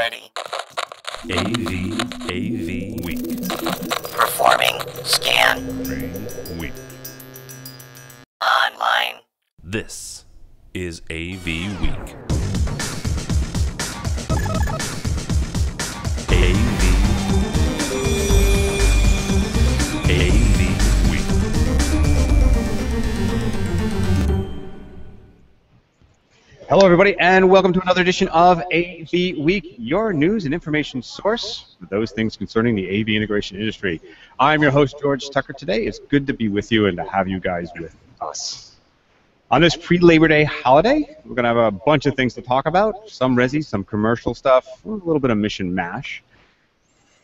ready. AVWeek. Performing scan. Week. Online. This is AVWeek. AVWeek. Hello, everybody, and welcome to another edition of AV Week, your news and information source for those things concerning the AV integration industry. I'm your host, George Tucker. Today, it's good to be with you and to have you guys with us. On this pre-Labor Day holiday, we're going to have a bunch of things to talk about, some resi, some commercial stuff, a little bit of mission mash,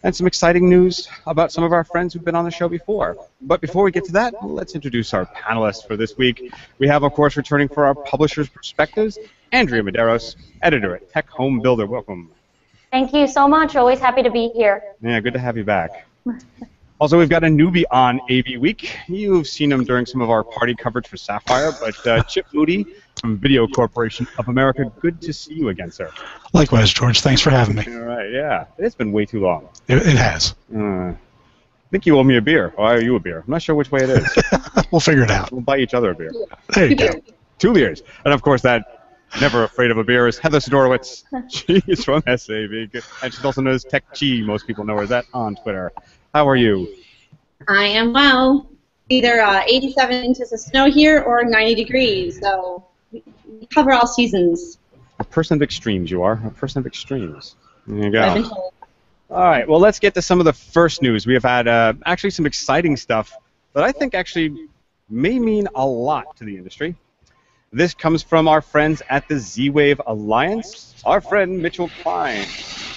and some exciting news about some of our friends who've been on the show before. But before we get to that, let's introduce our panelists for this week. We have, of course, returning for our publisher's perspectives, Andrea Mederios, editor at TecHome Builder. Welcome. Thank you so much. Always happy to be here. Yeah, good to have you back. Also, we've got a newbie on AV Week. You've seen him during some of our party coverage for Sapphire, but Chip Moody from Video Corporation of America, good to see you again, sir. Likewise, George. Thanks for having me. All right, yeah. It's been way too long. It has. I think you owe me a beer, or I owe you a bear. I'm not sure which way it is. We'll figure it out. We'll buy each other a beer. There you go. 2 beers. And, of course, that never afraid of a beer is Heather Sidorowicz. She is from SAV, and she's also known as Techie. Most people know her as that on Twitter. How are you? I am well. Either 87 inches of snow here or 90 degrees, so we cover all seasons. A person of extremes, you are. A person of extremes. There you go. I've been told. All right, well, let's get to some of the first news. We have had actually some exciting stuff that I think actually may mean a lot to the industry. This comes from our friends at the Z-Wave Alliance. Our friend Mitchell Klein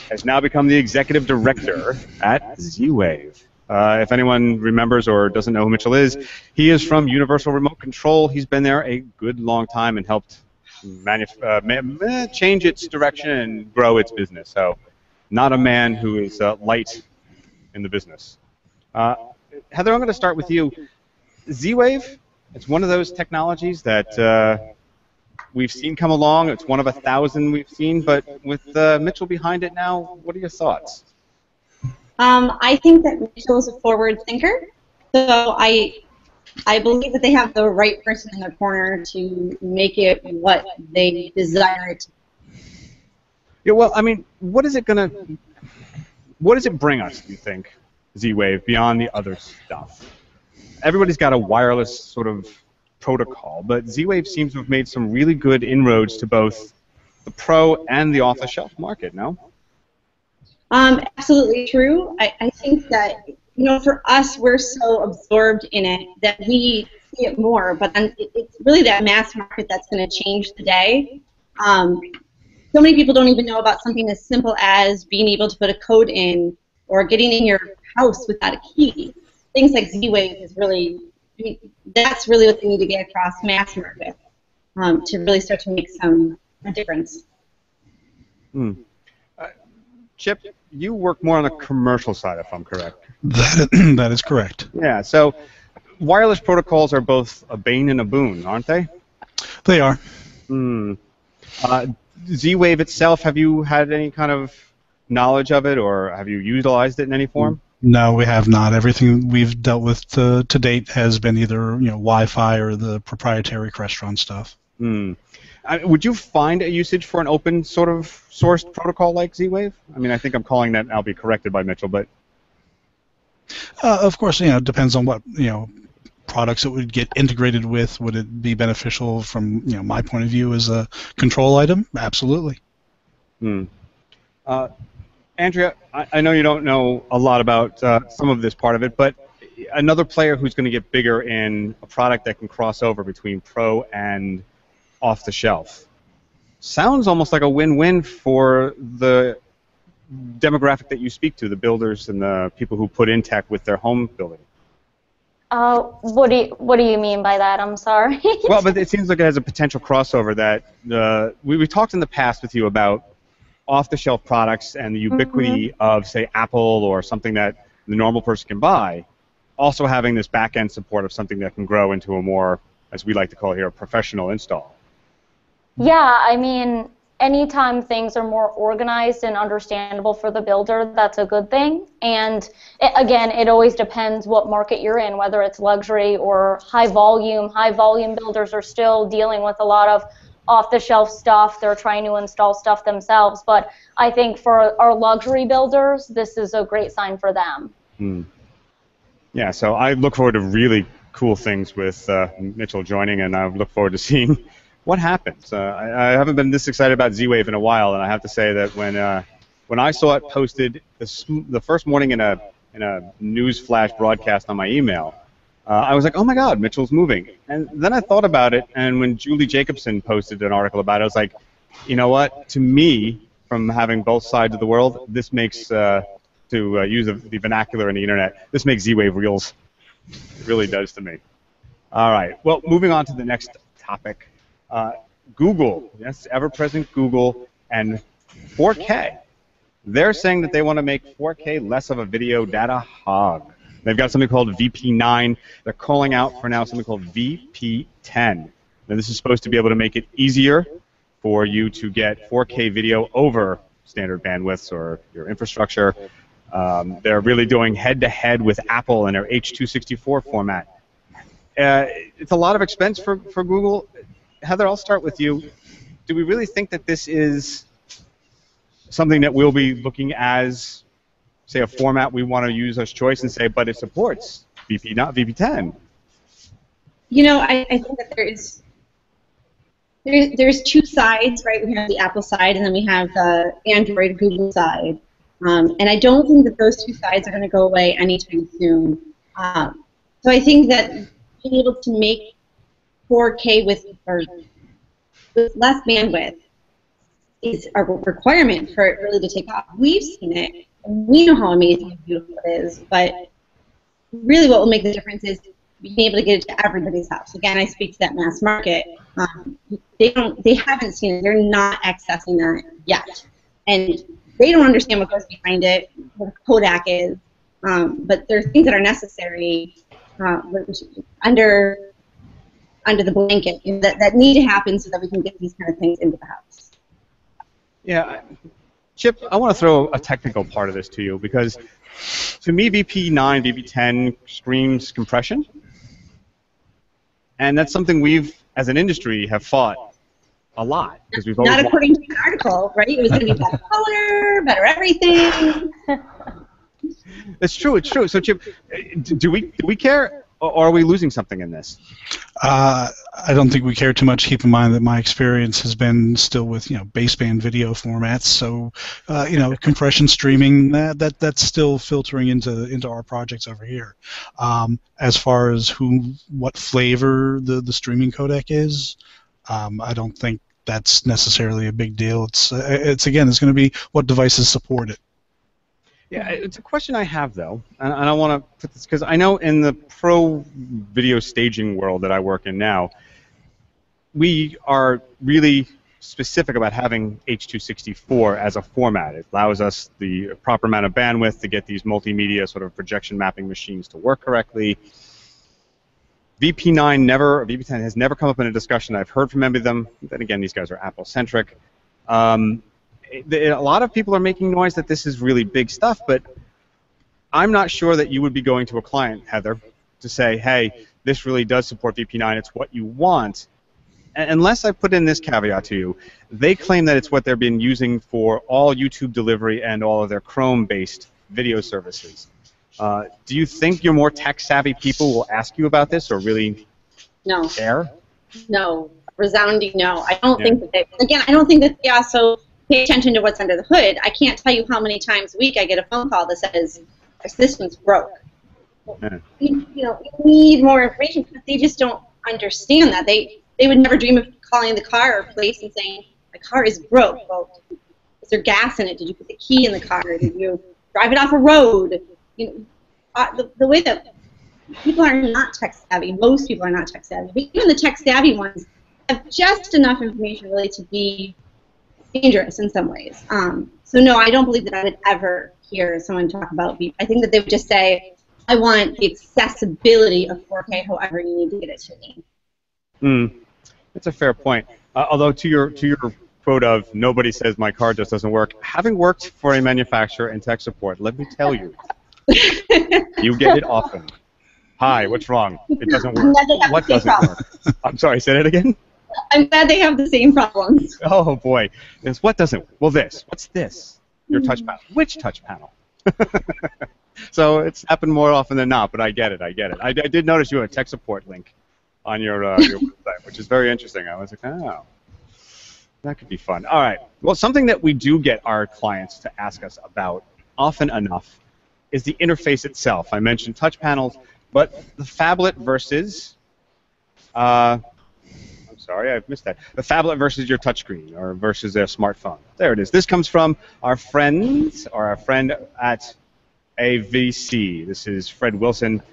has now become the executive director at Z-Wave. If anyone remembers or doesn't know who Mitchell is, he is from Universal Remote Control. He's been there a good long time and helped change its direction and grow its business. So, not a man who is light in the business. Heather, I'm going to start with you. Z-Wave, it's one of those technologies that we've seen come along. It's one of 1,000 we've seen, but with Mitchell behind it now, what are your thoughts? I think that Mitchell is a forward thinker, so I believe that they have the right person in their corner to make it what they desire it to be. Yeah, well, I mean, what does it bring us, do you think, Z-Wave, beyond the other stuff? Everybody's got a wireless sort of protocol, but Z-Wave seems to have made some really good inroads to both the pro and the off-the-shelf market, no? Absolutely true. I think that, you know, for us, we're so absorbed in it that we see it more, but then it's really that mass market that's going to change the day. So many people don't even know about something as simple as being able to put a code in or getting in your house without a key. Things like Z-Wave is really, that's really what they need to get across mass market to really start to make a difference. Chip, you work more on the commercial side, if I'm correct. That is correct. Yeah, so wireless protocols are both a bane and a boon, aren't they? They are. Z-Wave itself, have you had any kind of knowledge of it, or have you utilized it in any form? No, we have not. Everything we've dealt with to date has been either Wi-Fi or the proprietary Crestron stuff. Would you find a usage for an open sort of sourced protocol like Z-Wave? I mean, I think I'm calling that, I'll be corrected by Mitchell, but... Of course, it depends on what, products it would get integrated with. Would it be beneficial from, my point of view as a control item? Absolutely. Andrea, I know you don't know a lot about some of this part of it, but another player who's going to get bigger in a product that can cross over between pro and off the shelf. Sounds almost like a win-win for the demographic that you speak to, the builders and the people who put in tech with their home building. What do you mean by that? I'm sorry. Well, but it seems like it has a potential crossover that we talked in the past with you about off-the-shelf products and the ubiquity of, say, Apple or something that the normal person can buy, also having this back-end support of something that can grow into a more, as we like to call it here, a professional install. Yeah, I mean, anytime things are more organized and understandable for the builder, that's a good thing. And again, it always depends what market you're in, whether it's luxury or high volume. High volume builders are still dealing with a lot of off-the-shelf stuff. They're trying to install stuff themselves. But I think for our luxury builders, this is a great sign for them. Yeah, so I look forward to really cool things with Mitchell joining, and I look forward to seeing what happens. I haven't been this excited about Z-Wave in a while, and I have to say that when I saw it posted the first morning in a news flash broadcast on my email, I was like, oh my God, Mitchell's moving. And then I thought about it, and when Julie Jacobson posted an article about it, I was like, you know what? To me, from having both sides of the world, this makes, to use the vernacular in the internet, this makes Z-Wave reels. It really does to me. All right. Well, moving on to the next topic. Google, yes, ever-present Google, and 4K. They're saying that they want to make 4K less of a video data hog. They've got something called VP9. They're calling out for now something called VP10. Now, this is supposed to be able to make it easier for you to get 4K video over standard bandwidths or your infrastructure. They're really doing head-to-head with Apple in their H.264 format. It's a lot of expense for Google. Heather, I'll start with you. Do we really think that this is something that we'll be looking as, say, a format we want to use as choice and say, but it supports VP, not VP10? You know, I think that there's two sides, right? We have the Apple side, and then we have the Android Google side. And I don't think that those two sides are going to go away anytime soon. So I think that being able to make 4K with less bandwidth is a requirement for it really to take off. We've seen it, and we know how amazing and beautiful it is, but really what will make the difference is being able to get it to everybody's house. Again, I speak to that mass market. They haven't seen it. They're not accessing that yet. And they don't understand what goes behind it, what a Kodak is, but there are things that are necessary under the blanket that need to happen so that we can get these kind of things into the house. Yeah, Chip, I want to throw a technical part of this to you because to me VP9, VP10 screams compression, and that's something we've, as an industry, have fought a lot because we've always not according to the article, right? It was going to be better color, better everything. It's true. It's true. So, Chip, do we care, or are we losing something in this? I don't think we care too much. Keep in mind that my experience has been still with baseband video formats. So compression streaming that's still filtering into our projects over here. As far as what flavor the streaming codec is, I don't think that's necessarily a big deal. It's going to be what devices support it. Yeah, it's a question I have, though, and I want to put this, because I know in the pro video staging world that I work in now, we are really specific about having H.264 as a format. It allows us the proper amount of bandwidth to get these multimedia sort of projection mapping machines to work correctly. VP9 VP10 has never come up in a discussion I've heard from any of them. Then again, these guys are Apple-centric. A lot of people are making noise that this is really big stuff, but I'm not sure that you would be going to a client, Heather, to say, hey, this really does support VP9, it's what you want. Unless I put in this caveat to you, they claim that it's what they've been using for all YouTube delivery and all of their Chrome-based video services. Do you think your more tech-savvy people will ask you about this or really care? No, resounding no. I don't think that I don't think that they also pay attention to what's under the hood. I can't tell you how many times a week I get a phone call that says, our system's broke. You need more information, but they just don't understand that. They would never dream of calling the car or place and saying, my car is broke. Well, is there gas in it? Did you put the key in the car? Did you drive it off a road? The way that people are not tech savvy, most people are not tech savvy, but even the tech savvy ones have just enough information really to be dangerous in some ways. So no, I don't believe that I would ever hear someone talk about VP. I think that they would just say, I want the accessibility of 4K however you need to get it to me. That's a fair point. Although to your quote of, nobody says my car just doesn't work. Having worked for a manufacturer in tech support, let me tell you, you get it often. Hi, what's wrong? It doesn't work. What doesn't work? I'm sorry, say that again? I'm glad they have the same problems. Oh, boy. This, what doesn't? Well, this. What's this? Your touch panel. Which touch panel? So it's happened more often than not, but I get it. I did notice you had a tech support link on your website, which is very interesting. I was like, oh, that could be fun. All right. Well, something that we do get our clients to ask us about often enough is the interface itself. I mentioned touch panels, but the phablet versus, I'm sorry, I've missed that. The phablet versus your touchscreen or versus their smartphone. There it is. This comes from our friend at AVC. This is Fred Wilson.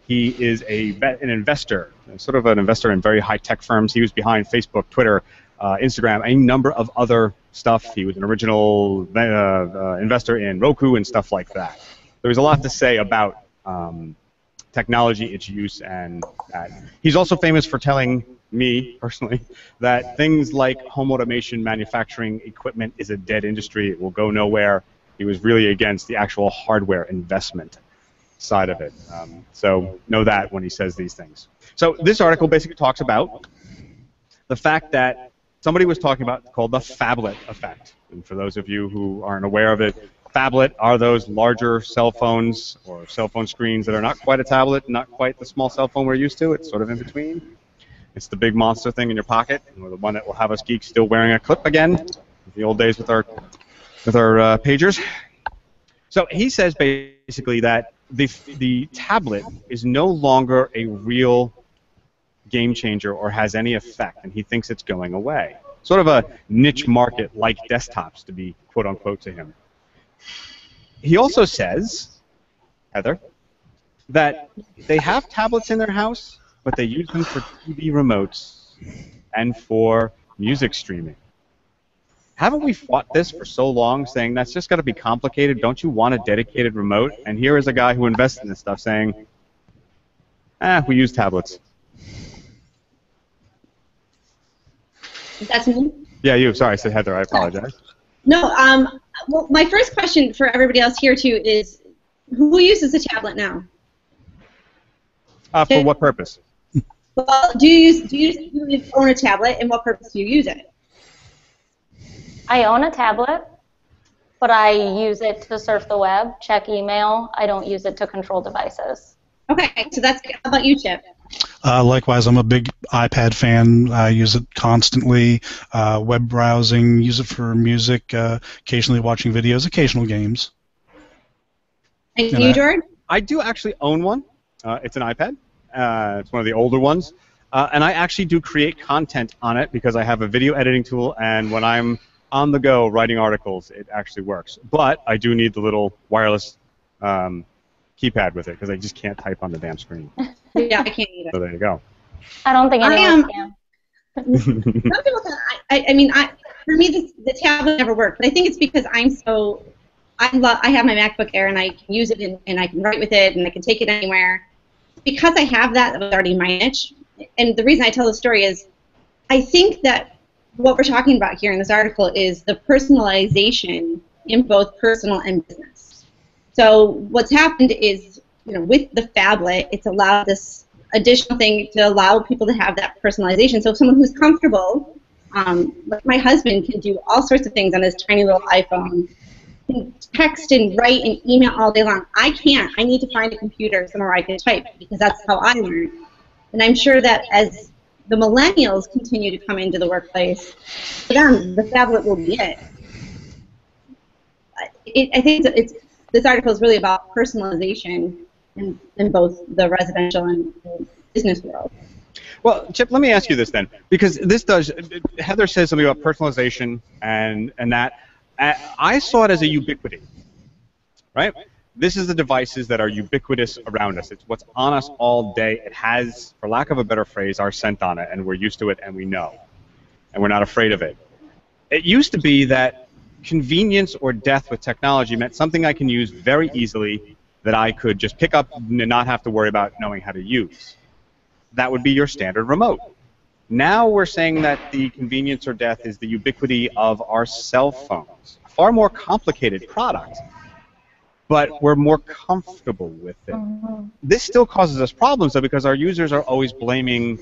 He is an investor, sort of an investor in very high-tech firms. He was behind Facebook, Twitter, Instagram, a number of other stuff. He was an original investor in Roku and stuff like that. There was a lot to say about technology, its use, and that. He's also famous for telling me, personally, that things like home automation manufacturing equipment is a dead industry. It will go nowhere. He was really against the actual hardware investment side of it. So know that when he says these things. So this article basically talks about the fact that somebody was talking about called the phablet effect. And for those of you who aren't aware of it, phablet are those larger cell phones or cell phone screens that are not quite a tablet, not quite the small cell phone we're used to. It's sort of in between. It's the big monster thing in your pocket, or the one that will have us geeks still wearing a clip again, the old days with our pagers. So he says basically that the tablet is no longer a real game changer or has any effect, and he thinks it's going away. Sort of a niche market like desktops, to be quote-unquote to him. He also says, Heather, that they have tablets in their house, but they use them for TV remotes and for music streaming. Haven't we fought this for so long, saying that's just got to be complicated? Don't you want a dedicated remote? And here is a guy who invests in this stuff saying, we use tablets. That's me? Yeah, you. Sorry, I said Heather. I apologize. No, well, my first question for everybody else here, too, is who uses a tablet now? For what purpose? Well, do you own a tablet, and what purpose do you use it? I own a tablet, but I use it to surf the web, check email. I don't use it to control devices. Okay, so that's, how about you, Chip? Likewise, I'm a big iPad fan. I use it constantly. Web browsing, use it for music, occasionally watching videos, occasional games. And you, George? I do actually own one. It's an iPad. It's one of the older ones. And I actually do create content on it because I have a video editing tool, and when I'm on the go writing articles, it actually works. But I do need the little wireless keypad with it because I just can't type on the damn screen. Yeah, I can't either. So there you go. I don't think anyone can. Some people can. I mean, for me, the tablet never worked. But I think it's because I have my MacBook Air, and I can use it, and I can write with it, and I can take it anywhere. Because I have that was already my niche. And the reason I tell the story is I think that what we're talking about here in this article is the personalization in both personal and business. So what's happened is, with the phablet, it's allowed this additional thing to allow people to have that personalization. So if someone who's comfortable, like my husband can do all sorts of things on his tiny little iPhone, can text and write and email all day long. I can't. I need to find a computer somewhere I can type because that's how I learn. And I'm sure that as the millennials continue to come into the workplace, for them, the phablet will be it. I think this article is really about personalization in both the residential and business world. Well, Chip, let me ask you this then, because this does. Heather says something about personalization and that. I saw it as a ubiquity, right? This is the devices that are ubiquitous around us. It's what's on us all day. It has, for lack of a better phrase, our scent on it, and we're used to it, and we know, and we're not afraid of it. It used to be that convenience or death with technology meant something I can use very easily that I could just pick up and not have to worry about knowing how to use. That would be your standard remote. Now we're saying that the convenience or death is the ubiquity of our cell phones. A far more complicated product, but we're more comfortable with it. This still causes us problems, though, because our users are always blaming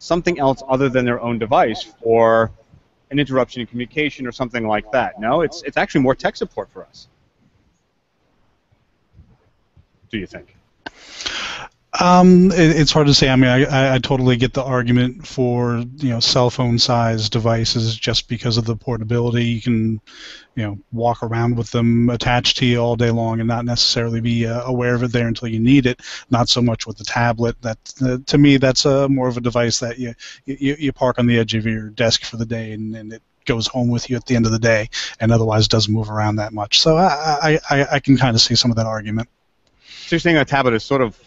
something else other than their own device for an interruption in communication or something like that. No, it's actually more tech support for us. Do you think? It's hard to say. I mean, I totally get the argument for, you know, cell phone size devices just because of the portability. You can, you know, walk around with them attached to you all day long and not necessarily be aware of it there until you need it. Not so much with the tablet. That to me, that's more of a device that you park on the edge of your desk for the day, and it goes home with you at the end of the day, and otherwise doesn't move around that much. So I can kind of see some of that argument. So you're saying a tablet is sort of,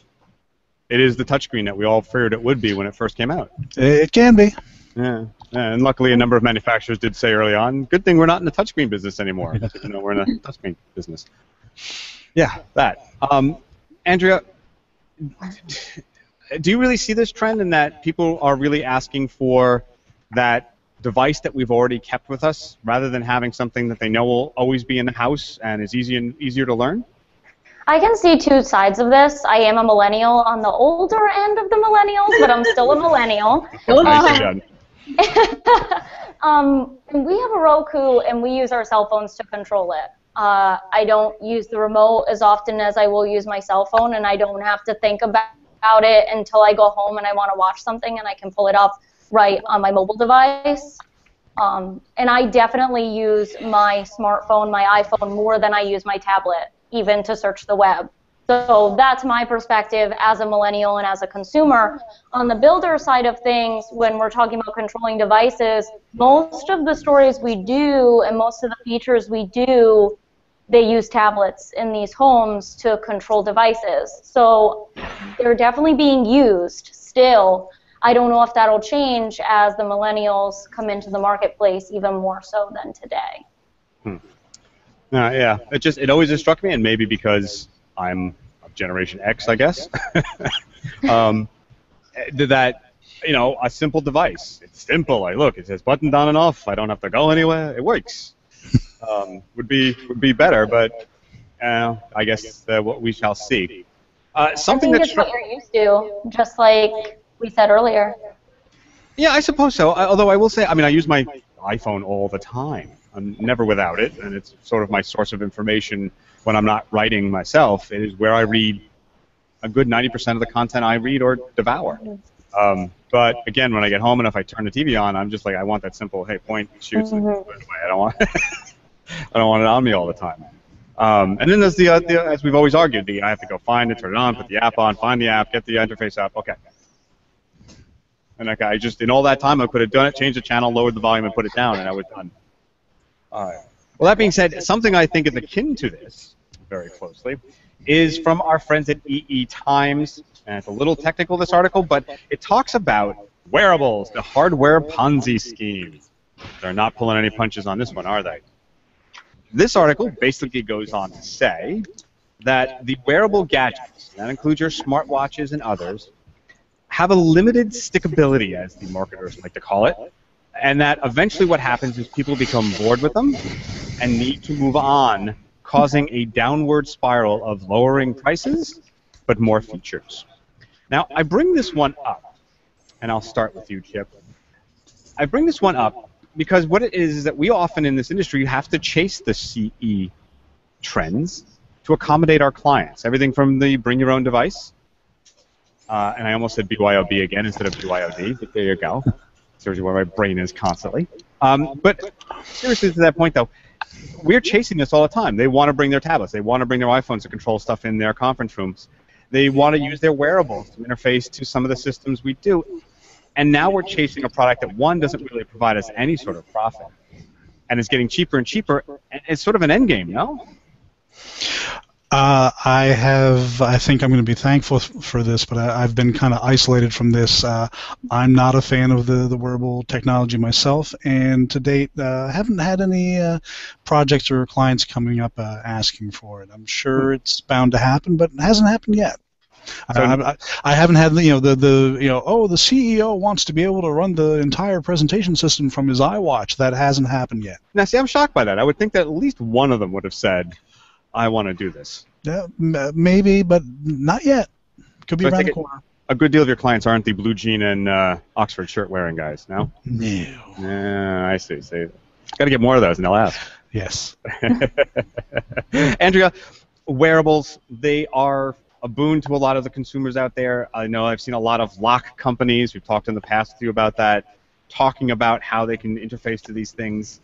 it is the touchscreen that we all feared it would be when it first came out. It can be. Yeah, and luckily a number of manufacturers did say early on, good thing we're not in the touchscreen business anymore. You know, we're in the touchscreen business. Yeah, that. Andrea, do you really see this trend in that people are really asking for that device that we've already kept with us rather than having something that they know will always be in the house and is easier to learn? I can see two sides of this. I am a millennial on the older end of the millennials, but I'm still a millennial. We have a Roku, and we use our cell phones to control it. I don't use the remote as often as I will use my cell phone, and I don't have to think about it until I go home and I want to watch something, and I can pull it up right on my mobile device. And I definitely use my smartphone, my iPhone, more than I use my tablet, even to search the web. So that's my perspective as a millennial and as a consumer. On the builder side of things, when we're talking about controlling devices, most of the stories we do and most of the features we do, they use tablets in these homes to control devices. So they're definitely being used still. I don't know if that'll change as the millennials come into the marketplace even more so than today. Yeah, it always has struck me, and maybe because I'm of Generation X, I guess, that, you know, a simple device. It's simple. Look, it says button down and off. I don't have to go anywhere. It works. Would be better, but I guess what we shall see. Something I think it's what you're used to, just like we said earlier. Yeah, I suppose so. Although I will say, I mean, I use my iPhone all the time. I'm never without it, and it's sort of my source of information when I'm not writing myself. It is where I read a good 90% of the content I read or devour. But again, when I get home and if I turn the TV on, I'm just like, I want that simple, hey, point, shoots, and put it away. I don't want it on me all the time. And then there's the as we've always argued, I have to go find it, turn it on, put the app on, find the app, get the interface up, okay. And I just, in all that time, I could have done it, changed the channel, lowered the volume, and put it down, and I was done. Well, that being said, something I think is akin to this, very closely, is from our friends at EE Times, and it's a little technical, this article, but it talks about wearables, the hardware Ponzi scheme. They're not pulling any punches on this one, are they? This article basically goes on to say that the wearable gadgets, that includes your smartwatches and others, have a limited stickability, as the marketers like to call it, and that eventually what happens is people become bored with them and need to move on, causing a downward spiral of lowering prices but more features. Now, I bring this one up, and I'll start with you, Chip. I bring this one up because what it is that we often in this industry have to chase the CE trends to accommodate our clients. Everything from the bring your own device, and I almost said BYOB again instead of BYOD, but there you go. Seriously, where my brain is constantly. But seriously, to that point, though, we're chasing this all the time. They want to bring their tablets. They want to bring their iPhones to control stuff in their conference rooms. They want to use their wearables to interface to some of the systems we do. And now we're chasing a product that, one, doesn't really provide us any sort of profit, and it's getting cheaper and cheaper. It's sort of an end game, no? I think I'm going to be thankful for this, but I've been kind of isolated from this. I'm not a fan of the wearable technology myself, and to date, haven't had any projects or clients coming up asking for it. I'm sure it's bound to happen, but it hasn't happened yet. So, I haven't had the the CEO wants to be able to run the entire presentation system from his iWatch. That hasn't happened yet. now, see, I'm shocked by that. I would think that at least one of them would have said, "I want to do this." Yeah, maybe, but not yet. Could be So I around take the it corner. a good deal of your clients aren't the blue jean and Oxford shirt wearing guys. No. No. Yeah, I see. See, got to get more of those, and they'll ask. Yes. Andrea, wearables, they are a boon to a lot of the consumers out there. I know I've seen a lot of lock companies, we've talked in the past with you about that, talking about how they can interface to these things.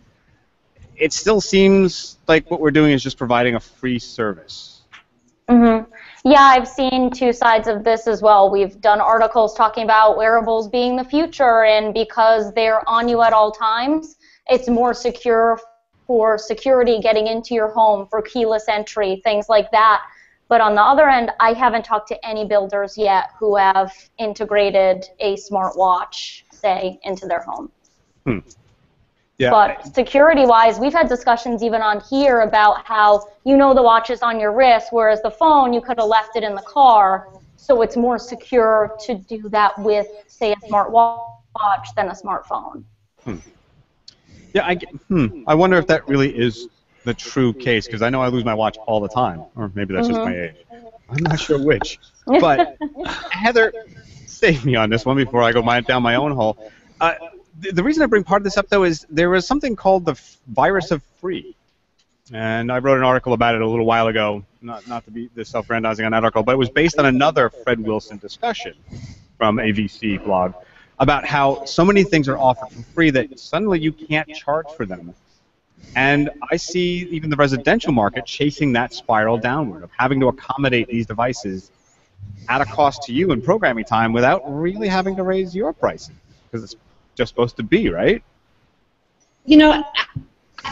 It still seems like what we're doing is just providing a free service. Mm-hmm. Yeah, I've seen two sides of this as well. We've done articles talking about wearables being the future, and because they're on you at all times, it's more secure for security getting into your home, for keyless entry, things like that. But on the other end, I haven't talked to any builders yet who have integrated a smartwatch, say, into their home. Yeah. But security-wise, we've had discussions even on here about how the watch is on your wrist, whereas the phone, you could have left it in the car, so it's more secure to do that with, say, a smartwatch than a smartphone. Yeah, I wonder if that really is the true case, because I know I lose my watch all the time, or maybe that's just my age. I'm not sure which. But Heather, save me on this one before I go down my own hole. The reason I bring part of this up, though, is there was something called the virus of free. And I wrote an article about it a little while ago, not to be self-aggrandizing on that article, but it was based on another Fred Wilson discussion from a VC blog about how so many things are offered for free that suddenly you can't charge for them. And I see even the residential market chasing that spiral downward of having to accommodate these devices at a cost to you in programming time without really having to raise your prices, because it's just supposed to be, right?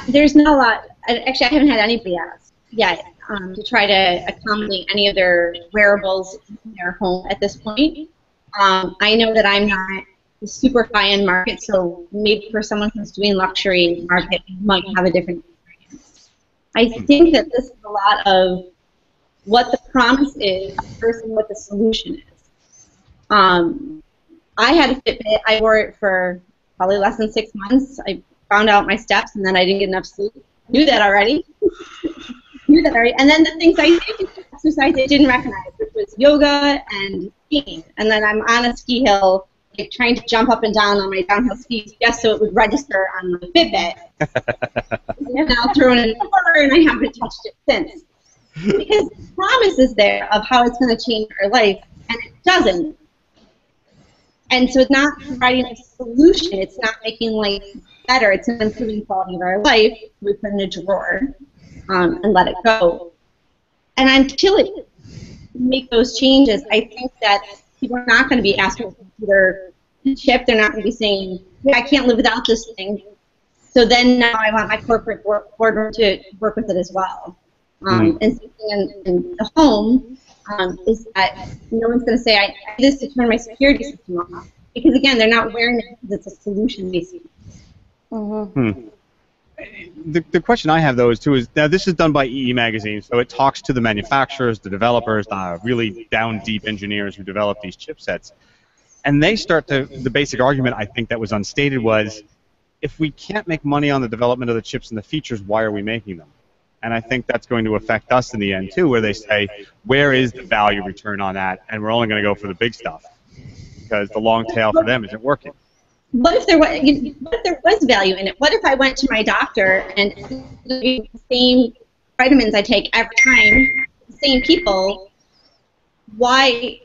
There's not a lot. Actually, I haven't had anybody ask yet to try to accommodate any of their wearables in their home at this point. I know that I'm not a super high-end market, so maybe for someone who's doing luxury market, might have a different experience. I think that this is a lot of what the promise is versus what the solution is. I had a Fitbit. I wore it for probably less than 6 months. I found out my steps, and then I didn't get enough sleep. Knew that already. And then the things I did exercise I didn't recognize, which was yoga and skiing. And then I'm on a ski hill, like trying to jump up and down on my downhill skis just so it would register on my Fitbit. And now thrown in the water, and I haven't touched it since. Because the promise is there of how it's going to change our life, and it doesn't. And so it's not providing a solution. It's not making life better. It's not improving the quality of our life. We put it in a drawer and let it go. And until it make those changes, I think that people are not going to be asking for their chip. They're not going to be saying, yeah, I can't live without this thing. So then now I want my corporate boardroom to work with it as well. And something in the home is that no one's going to say, I need this to turn my security system off. Because, again, they're not wearing it because it's a solution-based. The question I have, though, is now this is done by EE Magazine, so it talks to the manufacturers, the developers, the really down-deep engineers who develop these chipsets. And they start to, the basic argument I think that was unstated was, if we can't make money on the development of the chips and the features, why are we making them? And I think that's going to affect us in the end, too, where they say, where is the value return on that? And we're only going to go for the big stuff because the long tail for them isn't working. What if there was value in it? What if I went to my doctor and the same vitamins I take every time, the same people, why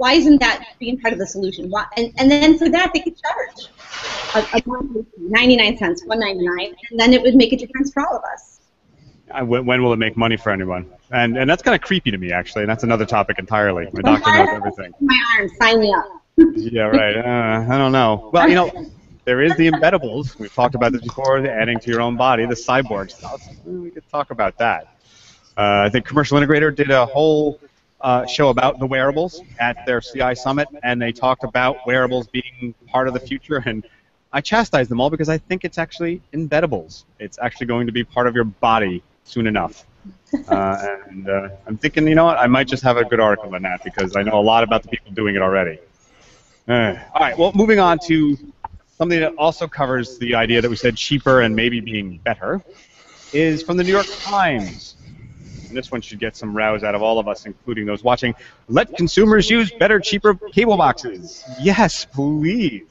isn't that being part of the solution? Why, and then for that they could charge a month, 99 cents, $1.99, and then it would make a difference for all of us. When will it make money for anyone? And that's kind of creepy to me, actually, and that's another topic entirely. My doctor knows everything. My arm, sign me up. Yeah, right. I don't know. Well, there is the embeddables. We've talked about this before, the adding to your own body, the cyborg stuff. We could talk about that. I think Commercial Integrator did a whole show about the wearables at their CI Summit, and they talked about wearables being part of the future, and I chastised them all because I think it's actually embeddables. It's actually going to be part of your body soon enough. And I'm thinking, you know what, I might just have a good article on that because I know a lot about the people doing it already. All right, well, moving on to something that also covers the idea that we said cheaper and maybe being better is from the New York Times. And this one should get some rouse out of all of us, including those watching. Let consumers use better, cheaper cable boxes. Yes, please.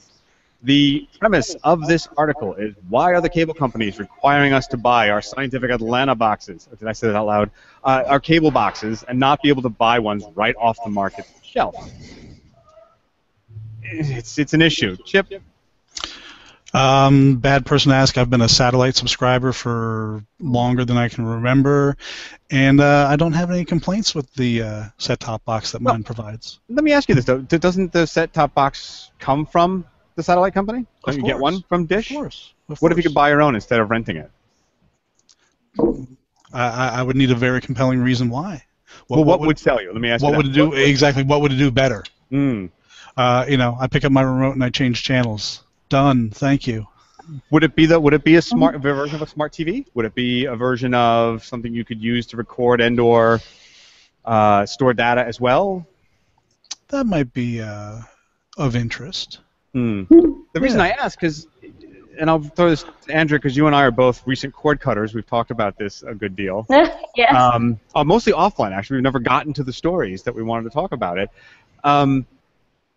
The premise of this article is, why are the cable companies requiring us to buy our Scientific Atlanta boxes, or did I say that out loud, our cable boxes, and not be able to buy ones right off the market shelf? It's an issue. Chip? Bad person to ask. I've been a satellite subscriber for longer than I can remember, and I don't have any complaints with the set-top box that mine provides. Let me ask you this, though. Doesn't the set-top box come from the satellite company? Don't you get one from Dish? Of course. What if you could buy your own instead of renting it? I would need a very compelling reason why. What would sell you? Let me ask you what that. would it do exactly? What would it do better? Mm. I pick up my remote and I change channels. Done. Thank you. Would it be a smart version of a smart TV? Would it be a version of something you could use to record and/or store data as well? That might be of interest. The reason I ask is, and I'll throw this to Andrea because you and I are both recent cord cutters. We've talked about this a good deal. Yes. Mostly offline, actually. We've never gotten to the stories that we wanted to talk about it.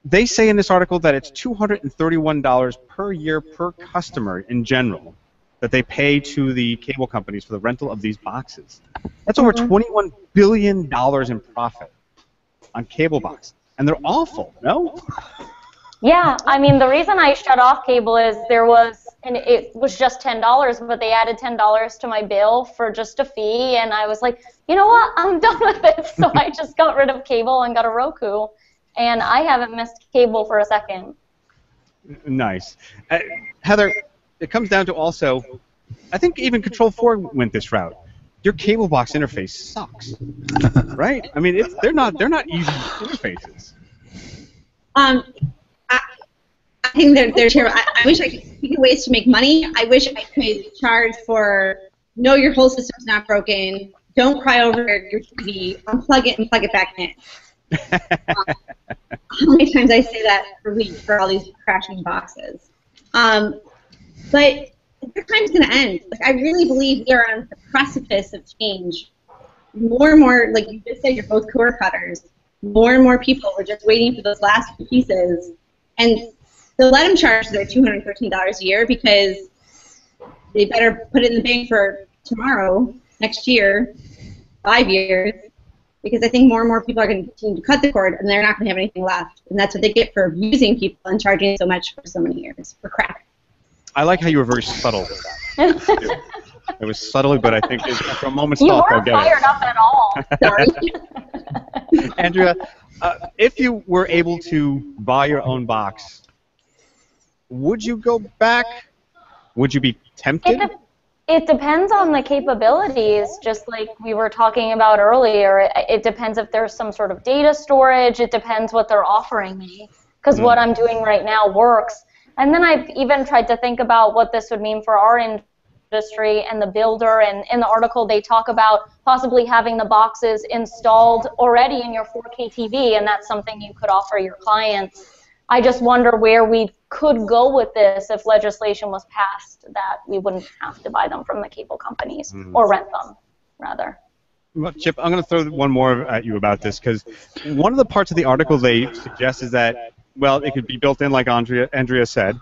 They say in this article that it's $231 per year per customer in general that they pay to the cable companies for the rental of these boxes. That's over $21 billion in profit on cable boxes. And they're awful, no? Yeah, I mean, the reason I shut off cable is it was just $10, but they added $10 to my bill for just a fee, and I was like, you know what, I'm done with it, so I just got rid of cable and got a Roku, and I haven't missed cable for a second. Nice. Heather, it comes down to also, I think even Control 4 went this route. Your cable box interface sucks, right? I mean, they're not easy interfaces. I think they're terrible. I wish I could figure ways to make money. I wish I could charge for, no, your whole system's not broken, don't cry over your TV, unplug it and plug it back in. How many times I say that per week for all these crashing boxes. But their time's going to end. Like, I really believe we are on the precipice of change. More and more, like you just said, you're both cord cutters. More and more people are just waiting for those last few pieces. And they'll let them charge their $213 a year because they better put it in the bank for tomorrow, next year, 5 years, because I think more and more people are going to continue to cut the cord and they're not going to have anything left. And that's what they get for abusing people and charging so much for so many years for crap. I like how you were very subtle with that. It was subtle, but I think after a moment's thought, they'll get it. You weren't fired up at all. Sorry. Andrea, if you were able to buy your own box, would you go back? Would you be tempted? It depends on the capabilities, just like we were talking about earlier. It depends if there's some sort of data storage. It depends what they're offering me, because what I'm doing right now works. And then I've even tried to think about what this would mean for our industry and the builder. And in the article, they talk about possibly having the boxes installed already in your 4K TV, and that's something you could offer your clients. I just wonder where we could go with this if legislation was passed that we wouldn't have to buy them from the cable companies, or rent them, rather. Well, Chip, I'm going to throw one more at you about this, because one of the parts of the article they suggest is that, well, it could be built in, like Andrea said,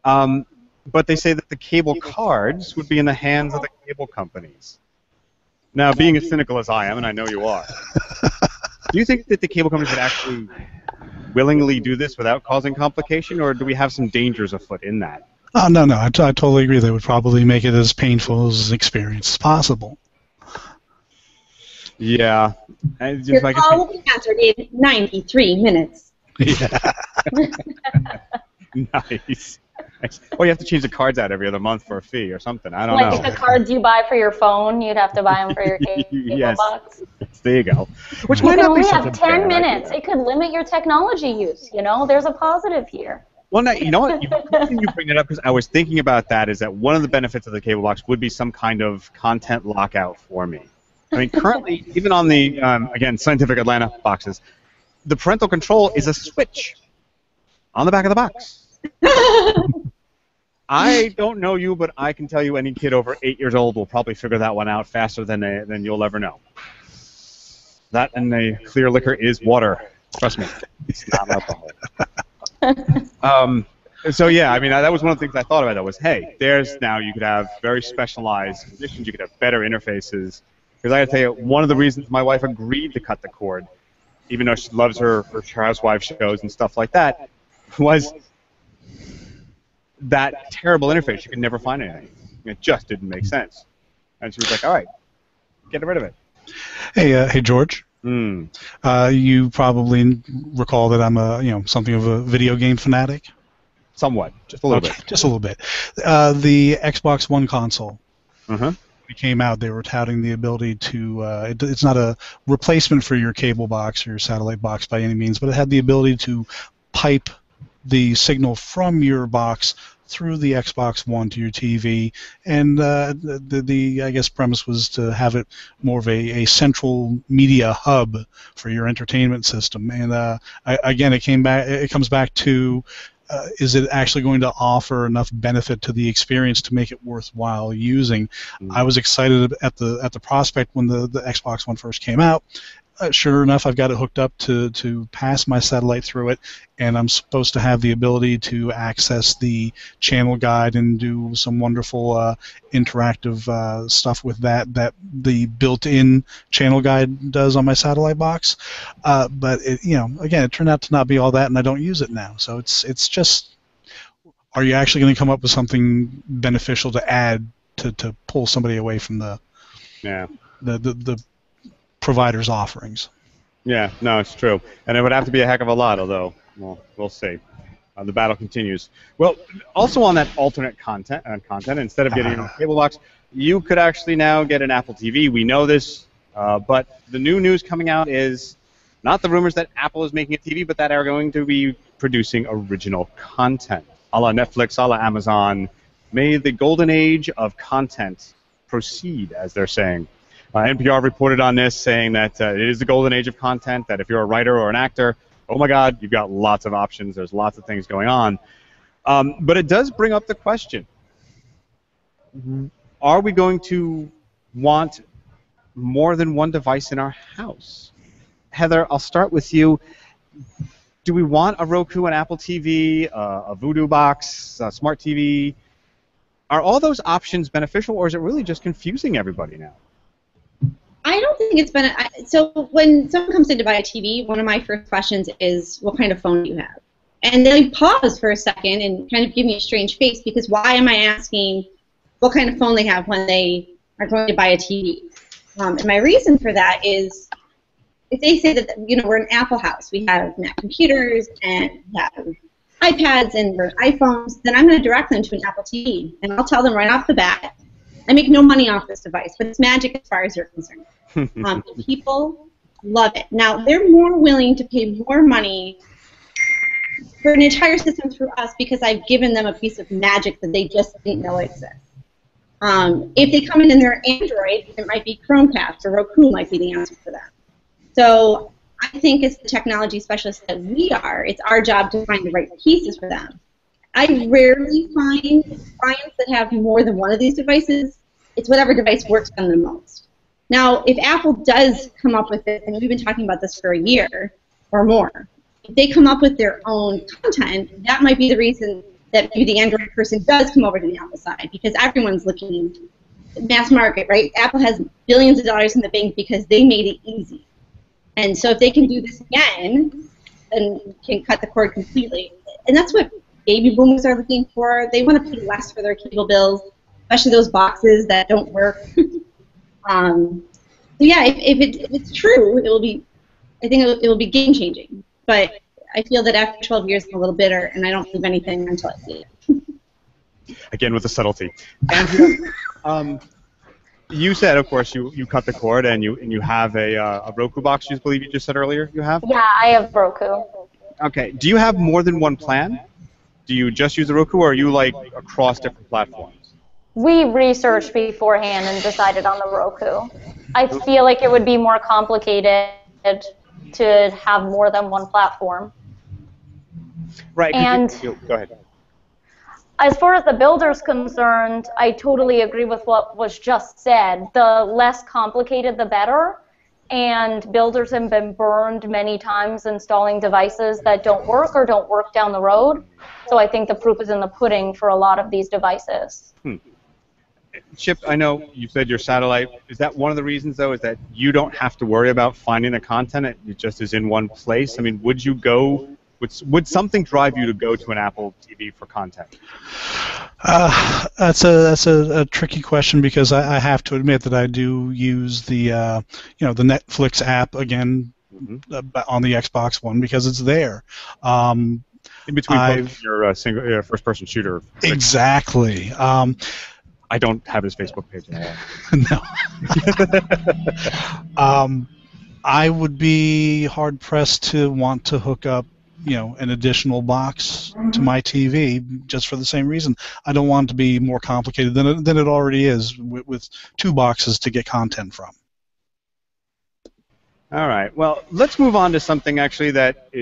but they say that the cable cards would be in the hands of the cable companies. Now, being as cynical as I am, and I know you are, do you think that the cable companies would actually willingly do this without causing complication, or do we have some dangers afoot in that? Oh, no, I totally agree. They would probably make it as painful as an experience as possible. Yeah. Your call will be answered in 93 minutes. Yeah. Nice. Or you have to change the cards out every other month for a fee or something. I don't know. Like the cards you buy for your phone, you'd have to buy them for your cable box. There you go. Which You might can not be only such have a 10 bad minutes. idea. It could limit your technology use. You know, there's a positive here. Well, now, you know what? You bring it up because I was thinking about that. Is that one of the benefits of the cable box would be some kind of content lockout for me. I mean, currently, even on the, again, Scientific Atlanta boxes, the parental control is a switch on the back of the box. I don't know you, but I can tell you any kid over 8 years old will probably figure that one out faster than you'll ever know. That and the clear liquor is water. Trust me, it's not alcohol. So yeah, I mean that was one of the things I thought about. That was, hey, there's now you could have very specialized conditions. You could have better interfaces. Because I got to tell you, one of the reasons my wife agreed to cut the cord, even though she loves her housewife shows and stuff like that, was that terrible interface. She could never find anything. It just didn't make sense. And she was like, all right, get rid of it. Hey, George. You probably recall that I'm something of a video game fanatic. Somewhat, just a little bit. Just a little bit. The Xbox One console. Uh-huh. When it came out, they were touting the ability to. It's not a replacement for your cable box or your satellite box by any means, but it had the ability to pipe the signal from your box through the Xbox One to your TV, and the I guess premise was to have it more of a central media hub for your entertainment system. And again, it comes back to. Is it actually going to offer enough benefit to the experience to make it worthwhile using? I was excited at the prospect when the Xbox One first came out. Sure enough, I've got it hooked up to pass my satellite through it, and I'm supposed to have the ability to access the channel guide and do some wonderful interactive stuff with that the built-in channel guide does on my satellite box. But again, it turned out to not be all that, and I don't use it now. So it's just, are you actually going to come up with something beneficial to add to pull somebody away from the providers' offerings? Yeah, no, it's true. And it would have to be a heck of a lot, although, well, we'll see. The battle continues. Well, also on that alternate content, instead of getting a cable box, you could actually now get an Apple TV. We know this, but the new news coming out is not the rumors that Apple is making a TV, but that they're going to be producing original content. A la Netflix, a la Amazon. May the golden age of content proceed, as they're saying. NPR reported on this, saying that it is the golden age of content, that if you're a writer or an actor, oh my God, you've got lots of options, there's lots of things going on. But it does bring up the question, are we going to want more than one device in our house? Heather, I'll start with you. Do we want a Roku, an Apple TV, a Voodoo box, a smart TV? Are all those options beneficial, or is it really just confusing everybody now? I don't think it's been. So when someone comes in to buy a TV, one of my first questions is, what kind of phone do you have? And they pause for a second and kind of give me a strange face, because why am I asking what kind of phone they have when they are going to buy a TV? And my reason for that is, if they say that we're an Apple house, we have Mac computers and we have iPads and iPhones, then I'm going to direct them to an Apple TV, and I'll tell them right off the bat, I make no money off this device, but it's magic as far as you're concerned. People love it. Now, they're more willing to pay more money for an entire system through us because I've given them a piece of magic that they just didn't know exists. If they come in their Android, it might be Chromecast or Roku might be the answer for them. So I think as the technology specialists that we are, it's our job to find the right pieces for them. I rarely find clients that have more than one of these devices. It's whatever device works for them the most. Now, if Apple does come up with it, and we've been talking about this for a year or more, if they come up with their own content, that might be the reason that maybe the Android person does come over to the Apple side, because everyone's looking mass market, right? Apple has billions of dollars in the bank because they made it easy. And so if they can do this again, then can cut the cord completely. And that's what baby boomers are looking for. They want to pay less for their cable bills, especially those boxes that don't work. So yeah, if it's true, it will be. I think it will be game changing. But I feel that after 12 years, I'm a little bitter, and I don't believe anything until I see it. Again, with the subtlety. Andrea, you said, of course, you cut the cord, and you have a Roku box. You believe you just said earlier you have? Yeah, I have Roku. Okay. Do you have more than one plan? Do you just use the Roku, or are you like across different platforms? We researched beforehand and decided on the Roku. I feel like it would be more complicated to have more than one platform. Right. And Go ahead. as far as the builder's concerned, I totally agree with what was just said. The less complicated, the better. And builders have been burned many times installing devices that don't work or don't work down the road. So I think the proof is in the pudding for a lot of these devices. Chip, I know you said your satellite. Is that one of the reasons, though, is that you don't have to worry about finding the content? It just is in one place? I mean, would you go, would something drive you to go to an Apple TV for content? That's a tricky question because I have to admit that I do use the the Netflix app again on the Xbox One because it's there. In between your first-person shooter. Exactly. I don't have his Facebook page at all. No. I would be hard pressed to want to hook up an additional box to my TV just for the same reason. I don't want it to be more complicated than it already is with two boxes to get content from. All right. Well, let's move on to something actually that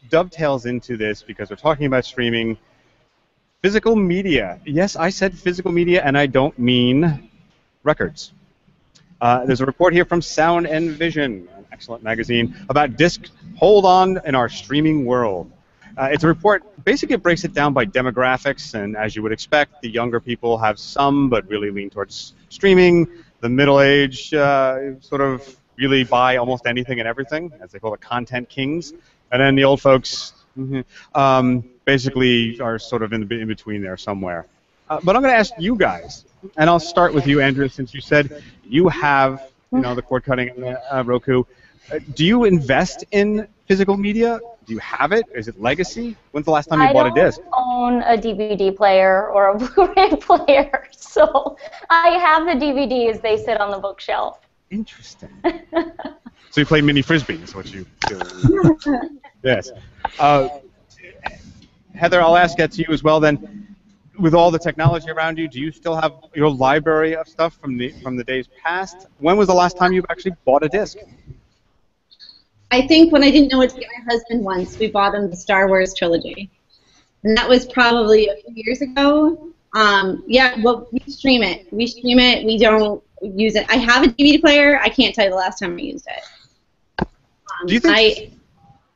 dovetails into this because we're talking about streaming. Physical media. Yes, I said physical media, and I don't mean records. There's a report here from Sound and Vision, an excellent magazine, about disc hold on in our streaming world. It's a report, basically it breaks it down by demographics, and as you would expect, the younger people have some, but really lean towards streaming. The middle age sort of really buy almost anything and everything, as they call it, content kings. And then the old folks basically are sort of in between there somewhere. But I'm going to ask you guys, and I'll start with you, Andrea, since you said you have the cord cutting and the Roku. Do you invest in physical media? Do you have it? Is it legacy? When's the last time you bought a disc? I don't own a DVD player or a Blu-ray player, so I have the DVDs. They sit on the bookshelf. Interesting. So you play mini frisbee is what you do. Yes. Heather, I'll ask that to you as well then. With all the technology around you, do you still have your library of stuff from the days past? When was the last time you actually bought a disc? I think when I didn't know what to get my husband once, we bought him the Star Wars trilogy. And that was probably a few years ago. Yeah, well, we stream it. We don't use it. I have a DVD player. I can't tell you the last time I used it. Do you think...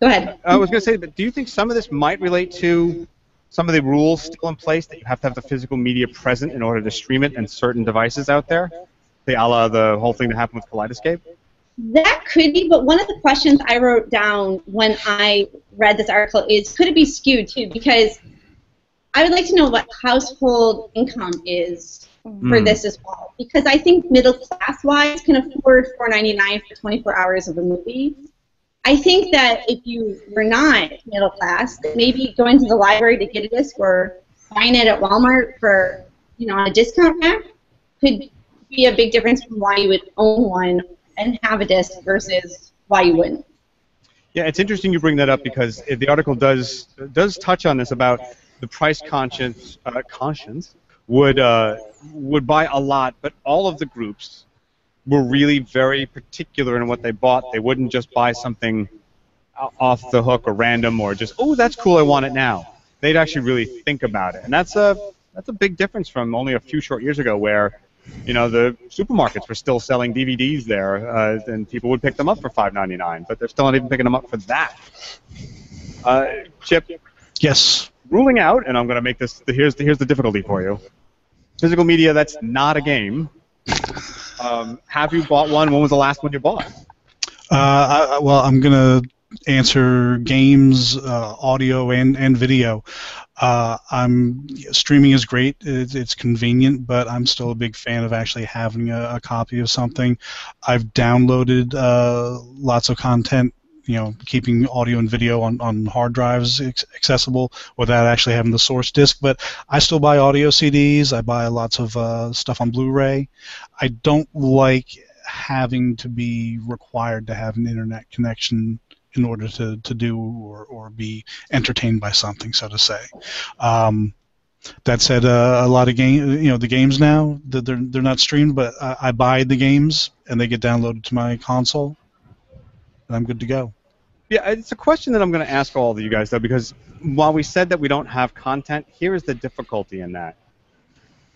Go ahead. I was going to say, but do you think some of this might relate to some of the rules still in place that you have to have the physical media present in order to stream it and certain devices out there? A la the whole thing that happened with Kaleidoscape? That could be, but one of the questions I wrote down when I read this article is, could it be skewed too? Because I would like to know what household income is for this as well. Because I think middle class wise can afford $4.99 for 24 hours of a movie. I think that if you were not middle class, maybe going to the library to get a disc or buying it at Walmart for, on a discount rack could be a big difference from why you would own one and have a disc versus why you wouldn't. Yeah, it's interesting you bring that up because the article does touch on this about the price conscience would buy a lot, but all of the groups were really very particular in what they bought. They wouldn't just buy something off the hook or random or just, oh, that's cool, I want it now. They'd actually really think about it, and that's a big difference from only a few short years ago where, the supermarkets were still selling DVDs there, and people would pick them up for $5.99, but they're still not even picking them up for that. Chip? Yes? Ruling out, and I'm going to make this, here's the difficulty for you. Physical media, that's not a game. Have you bought one? When was the last one you bought? Well, I'm going to answer games, audio, and video. Streaming is great. It's convenient, but I'm still a big fan of actually having a copy of something. I've downloaded lots of content, keeping audio and video on hard drives accessible without actually having the source disk. But I still buy audio CDs. I buy lots of stuff on Blu-ray. I don't like having to be required to have an internet connection in order to do or be entertained by something, so to say. That said, a lot of the games now, they're not streamed, but I buy the games and they get downloaded to my console, and I'm good to go. Yeah, it's a question that I'm going to ask all of you guys, though, because while we said that we don't have content, here is the difficulty in that.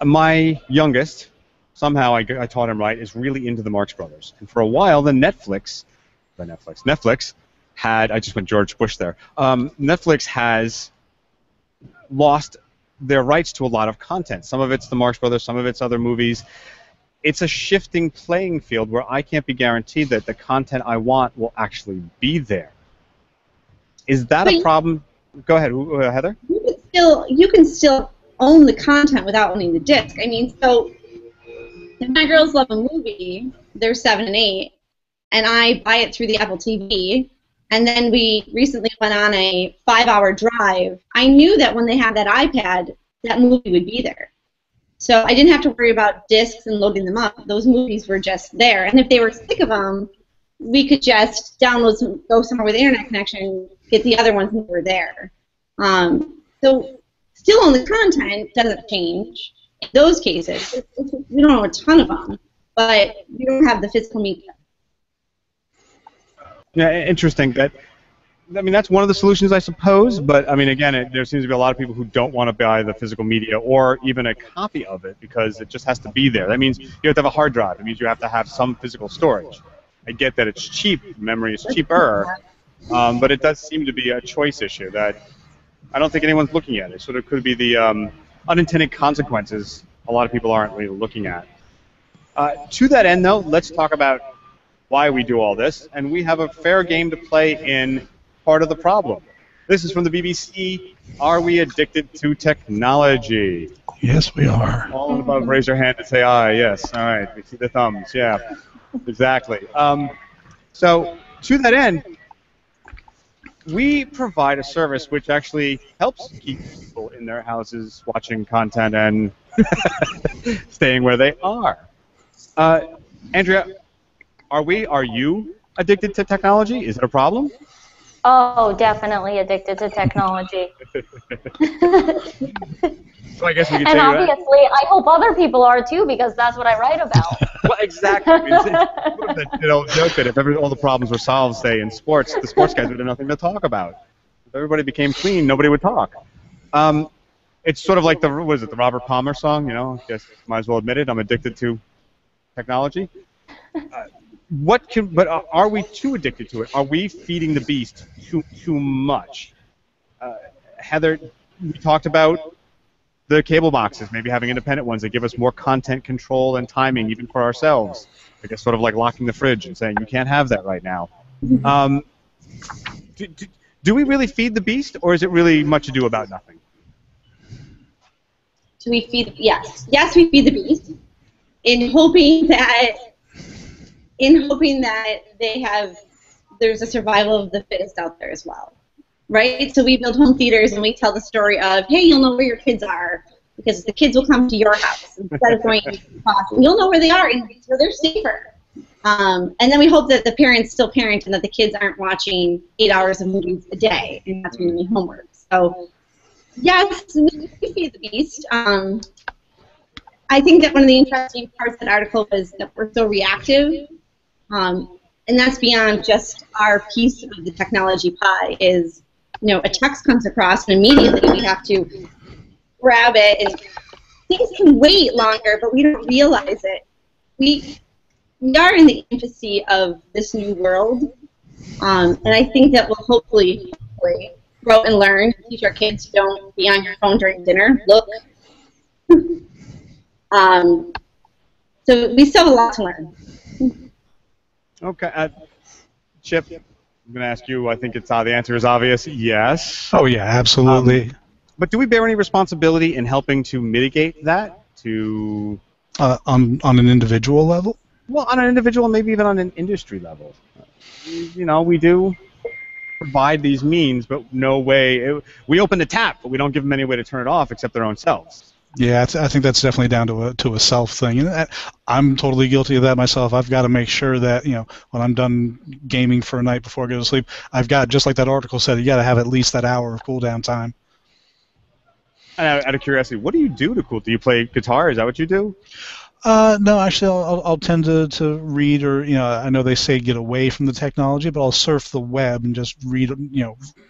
My youngest, somehow I taught him right, is really into the Marx Brothers. And for a while, Netflix had, I just went George Bush there, Netflix has lost their rights to a lot of content. Some of it's the Marx Brothers, some of it's other movies. It's a shifting playing field where I can't be guaranteed that the content I want will actually be there. Is that a problem? Go ahead, Heather. You can still own the content without owning the disc. I mean, so if my girls love a movie, they're 7 and 8, and I buy it through the Apple TV, and then we recently went on a 5-hour drive. I knew that when they had that iPad, that movie would be there. So I didn't have to worry about discs and loading them up. Those movies were just there. And if they were sick of them, we could just download some, go somewhere with internet connection, get the other ones that were there. So still on the content doesn't change in those cases. We don't have a ton of them, but we don't have the physical media. Yeah, interesting. That's one of the solutions, I suppose. But I mean, again, there seems to be a lot of people who don't want to buy the physical media or even a copy of it because it just has to be there. That means you have to have a hard drive. It means you have to have some physical storage. I get that it's cheap. Memory is cheaper, but it does seem to be a choice issue that I don't think anyone's looking at. It sort of could be the unintended consequences a lot of people aren't really looking at. To that end, though, let's talk about why we do all this, and we have a fair game to play in part of the problem. This is from the BBC. Are we addicted to technology? Yes, we are. All and above, raise your hand and say aye. Yes. All right. We see the thumbs. Yeah. Exactly. So to that end, we provide a service which actually helps keep people in their houses watching content and staying where they are. Andrea, are you addicted to technology? Is it a problem? Oh, definitely addicted to technology. So I guess we could And say obviously, I hope other people are too, because that's what I write about. Well, exactly. I mean, it's sort of the old joke that if all the problems were solved, say, in sports, the sports guys would have nothing to talk about. If everybody became clean, nobody would talk. It's sort of like the Robert Palmer song, you know, I guess might as well admit it, I'm addicted to technology. But are we too addicted to it? Are we feeding the beast too much? Heather, we talked about the cable boxes, maybe having independent ones that give us more content control and timing, even for ourselves. I guess sort of like locking the fridge and saying, you can't have that right now. Do we really feed the beast, or is it really much ado about nothing? Do we feed? Yes. Yes, we feed the beast in hoping that there's a survival of the fittest out there as well. Right? So we build home theaters and we tell the story of, hey, you'll know where your kids are because the kids will come to your house instead of going to the class. And you'll know where they are and so they're safer. And then we hope that the parents still parent and that the kids aren't watching 8 hours of movies a day and not doing any homework. So, yes, we feed the beast. I think that one of the interesting parts of that article was that we're so reactive. And that's beyond just our piece of the technology pie is, you know, a text comes across and immediately we have to grab it, and things can wait longer, but we don't realize it. We are in the infancy of this new world, and I think that we'll hopefully grow and learn, teach our kids, don't be on your phone during dinner, look. So we still have a lot to learn. Okay. Chip, I'm going to ask you, I think the answer is obvious, yes. Oh, yeah, absolutely. But do we bear any responsibility in helping to mitigate that? On an individual level? Well, on an individual, maybe even on an industry level. You know, we do provide these means, but no way. We open the tap, but we don't give them any way to turn it off except their own selves. Yeah, I think that's definitely down to a self thing. And I'm totally guilty of that myself. I've got to make sure that, you know, when I'm done gaming for a night before I go to sleep, I've got, just like that article said, you got to have at least that hour of cool down time. Out of curiosity, what do you do to cool? Do you play guitar? Is that what you do? No, actually, I'll tend to read, or I know they say get away from the technology, but I'll surf the web and just read,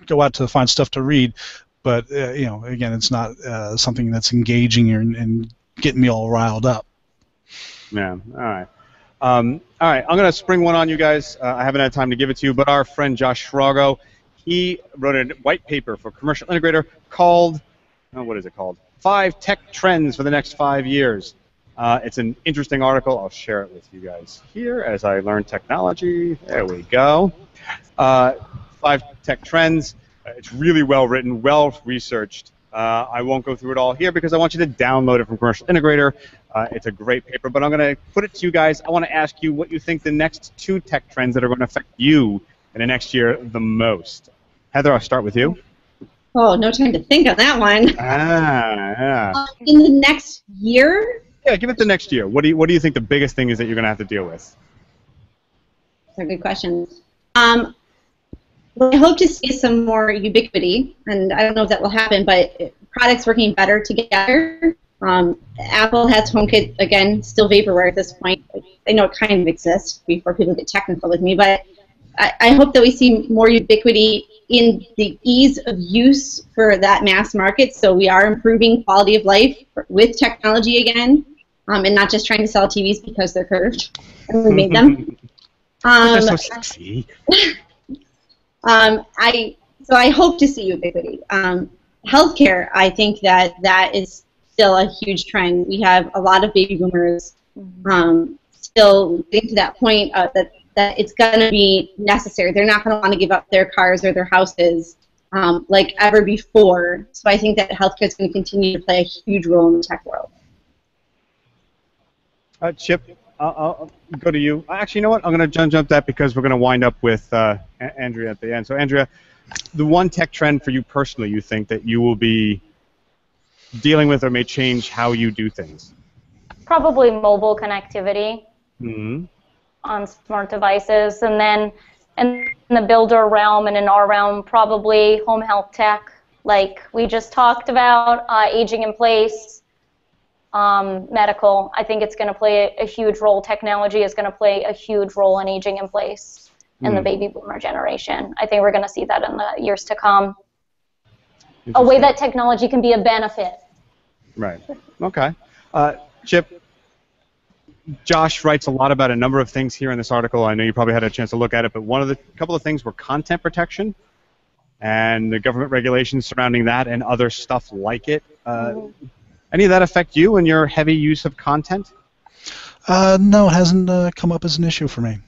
go out to find stuff to read. But again, it's not something that's engaging and getting me all riled up. Yeah. All right. All right. I'm gonna spring one on you guys. I haven't had time to give it to you, but our friend Josh Schrago, he wrote a white paper for Commercial Integrator called, what is it called? 5 Tech Trends for the Next 5 Years. It's an interesting article. I'll share it with you guys here as I learn technology. There we go. 5 Tech Trends. It's really well written, well researched. I won't go through it all here because I want you to download it from Commercial Integrator. It's a great paper, but I'm going to put it to you guys. I want to ask you what you think the next 2 tech trends that are going to affect you in the next year the most. Heather, I'll start with you. Oh, no time to think on that one. Yeah. In the next year? Yeah, give it the next year. What do you think the biggest thing is that you're going to have to deal with? Those are good questions. Well, I hope to see some more ubiquity, and I don't know if that will happen, but products working better together. Apple has HomeKit, again, still vaporware at this point. I know it kind of exists before people get technical with me, but I hope that we see more ubiquity in the ease of use for that mass market, so we are improving quality of life with technology again, and not just trying to sell TVs because they're curved, and we made them. They're so sexy. So I hope to see ubiquity. Healthcare, I think that is still a huge trend. We have a lot of baby boomers still getting to that point that it's going to be necessary. They're not going to want to give up their cars or their houses like ever before. So I think that healthcare is going to continue to play a huge role in the tech world. Chip, I'll go to you. Actually, you know what? I'm going to jump that because we're going to wind up with Andrea at the end. So, Andrea, the one tech trend for you personally you think that you will be dealing with or may change how you do things? Probably mobile connectivity on smart devices. And then in the builder realm and in our realm, probably home health tech, like we just talked about, aging in place. Medical, I think it's going to play a huge role. Technology is going to play a huge role in aging in place in the baby boomer generation. I think we're going to see that in the years to come. A way that technology can be a benefit. Right. Okay. Chip, Josh writes a lot about a number of things here in this article. I know you probably had a chance to look at it, but couple of things were content protection and the government regulations surrounding that and other stuff like it. Any of that affect you and your heavy use of content? No, it hasn't come up as an issue for me.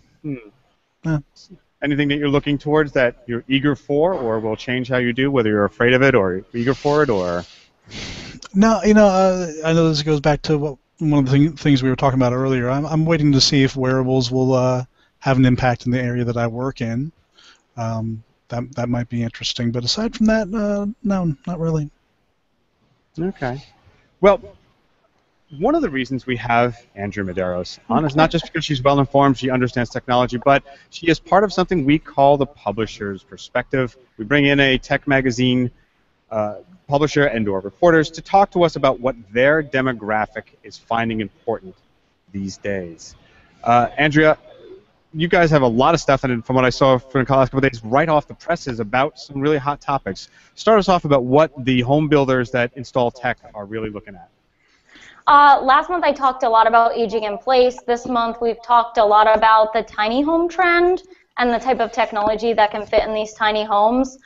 Anything that you're looking towards that you're eager for or will change how you do, whether you're afraid of it or eager for it? Or No, I know this goes back to one of the things we were talking about earlier. I'm waiting to see if wearables will have an impact in the area that I work in. That might be interesting. But aside from that, no, not really. Okay. Well, one of the reasons we have Andrea Mederios on is not just because she's well-informed, she understands technology, but she is part of something we call the Publisher's Perspective. We bring in a tech magazine publisher and/or reporters to talk to us about what their demographic is finding important these days. Andrea, you guys have a lot of stuff, and from what I saw from the last couple of days, right off the presses about some really hot topics. Start us off about what the home builders that install tech are really looking at. Last month I talked a lot about aging in place. This month we've talked a lot about the tiny home trend and the type of technology that can fit in these tiny homes.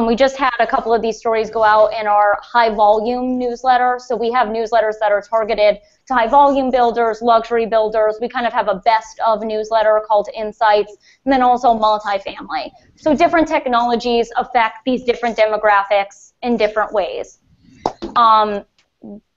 We just had a couple of these stories go out in our high volume newsletter. So we have newsletters that are targeted to high volume builders, luxury builders. We kind of have a best of newsletter called Insights, and then also multifamily. So different technologies affect these different demographics in different ways.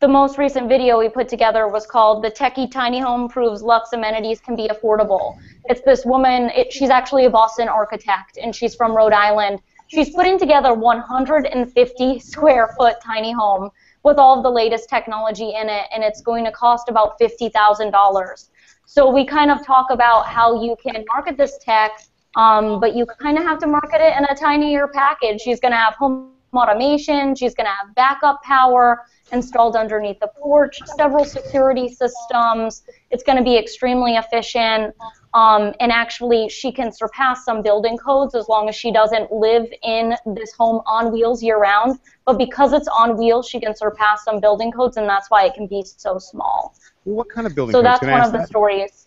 The most recent video we put together was called "The Techie Tiny Home Proves Luxe Amenities Can Be Affordable." It's this woman, she's actually a Boston architect, and she's from Rhode Island. She's putting together 150 square foot tiny home with all of the latest technology in it, and it's going to cost about $50,000. So we kind of talk about how you can market this tech, but you kind of have to market it in a tinier package. She's going to have home automation. She's going to have backup power installed underneath the porch, several security systems. It's going to be extremely efficient. And actually, she can surpass some building codes as long as she doesn't live in this home on wheels year-round. But because it's on wheels, she can surpass some building codes, and that's why it can be so small. What kind of building so codes? that's Can I one ask of the that? stories.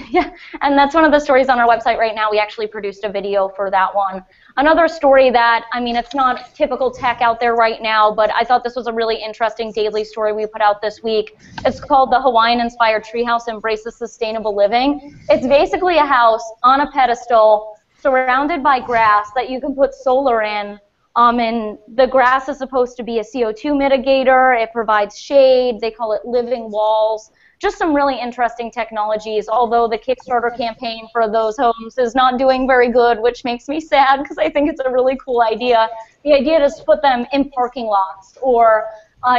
Yeah, and that's one of the stories on our website right now. We actually produced a video for that one. Another story that, I mean, it's not typical tech out there right now, but I thought this was a really interesting daily story we put out this week. It's called the Hawaiian-Inspired Treehouse Embraces Sustainable Living. It's basically a house on a pedestal surrounded by grass that you can put solar in. And the grass is supposed to be a CO2 mitigator. It provides shade. They call it living walls. Just some really interesting technologies, although the Kickstarter campaign for those homes is not doing very good, which makes me sad because I think it's a really cool idea. The idea is to put them in parking lots or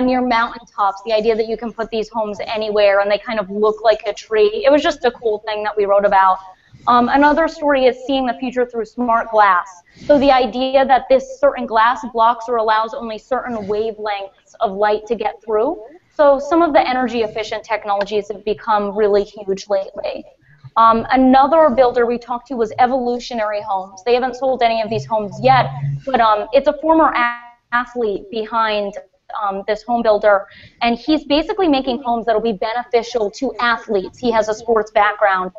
near mountaintops, the idea that you can put these homes anywhere and they kind of look like a tree. It was just a cool thing that we wrote about. Another story is seeing the future through smart glass. So the idea that this certain glass blocks or allows only certain wavelengths of light to get through. So some of the energy efficient technologies have become really huge lately. Another builder we talked to was Revolutionize Homes. They haven't sold any of these homes yet, but it's a former athlete behind this home builder, and he's basically making homes that will be beneficial to athletes. He has a sports background.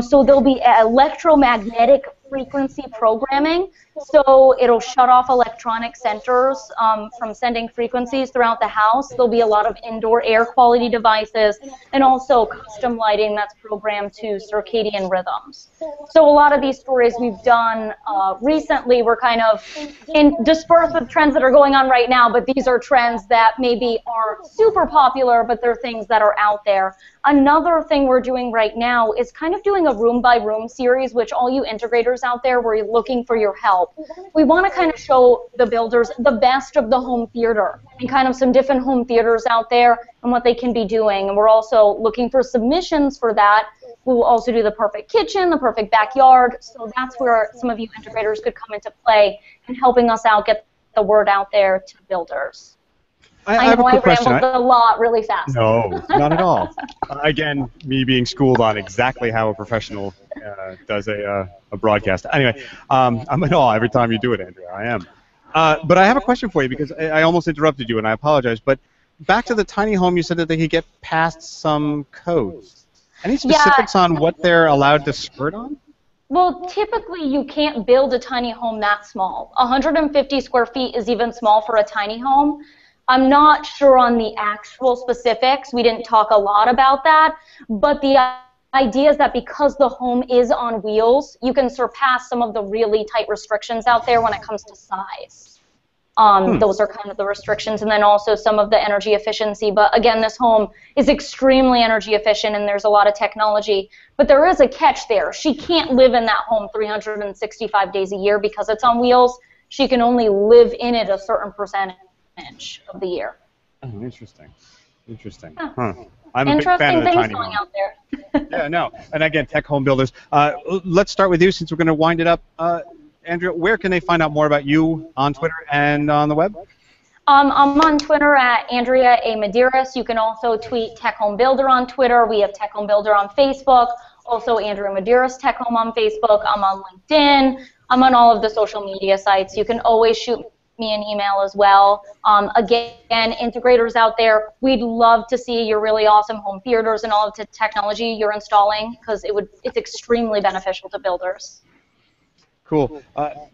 So there'll be electromagnetic frequency programming, so it'll shut off electronic sensors from sending frequencies throughout the house. There'll be a lot of indoor air quality devices and also custom lighting that's programmed to circadian rhythms. So a lot of these stories we've done recently were kind of dispersed with trends that are going on right now, but these are trends that maybe aren't super popular, but they're things that are out there. Another thing we're doing right now is kind of doing a room-by-room series, which all you integrators out there, we're looking for your help. We want to kind of show the builders the best of the home theater and kind of some different home theaters out there and what they can be doing. And we're also looking for submissions for that. We will also do the perfect kitchen, the perfect backyard. So that's where some of you integrators could come into play in helping us out, get the word out there to builders. I know I rambled a lot really fast. No, not at all. Again, me being schooled on exactly how a professional does a broadcast. Anyway, I'm in awe every time you do it, Andrea. I am. But I have a question for you because I almost interrupted you, and I apologize. But back to the tiny home, you said that they could get past some codes. Any specifics on what they're allowed to skirt on? Well, typically you can't build a tiny home that small. 150 square feet is even small for a tiny home. I'm not sure on the actual specifics. We didn't talk a lot about that, but the idea is that because the home is on wheels, you can surpass some of the really tight restrictions out there when it comes to size. Those are kind of the restrictions, and then also some of the energy efficiency. But again, this home is extremely energy efficient, and there's a lot of technology. But there is a catch there. She can't live in that home 365 days a year because it's on wheels. She can only live in it a certain percentage of the year. Oh, interesting. Interesting. Yeah. Huh. I'm a big fan of the tiny home. Out there. Yeah, no. And again, TecHome Builders. Let's start with you since we're going to wind it up. Andrea, where can they find out more about you on Twitter and on the web? I'm on Twitter at Andrea A. Mederios. You can also tweet TecHome Builder on Twitter. We have TecHome Builder on Facebook. Also, Andrea Mederios TecHome on Facebook. I'm on LinkedIn. I'm on all of the social media sites. You can always shoot me an email as well. Again, integrators out there, we'd love to see your really awesome home theaters and all of the technology you're installing because it's extremely beneficial to builders. Cool.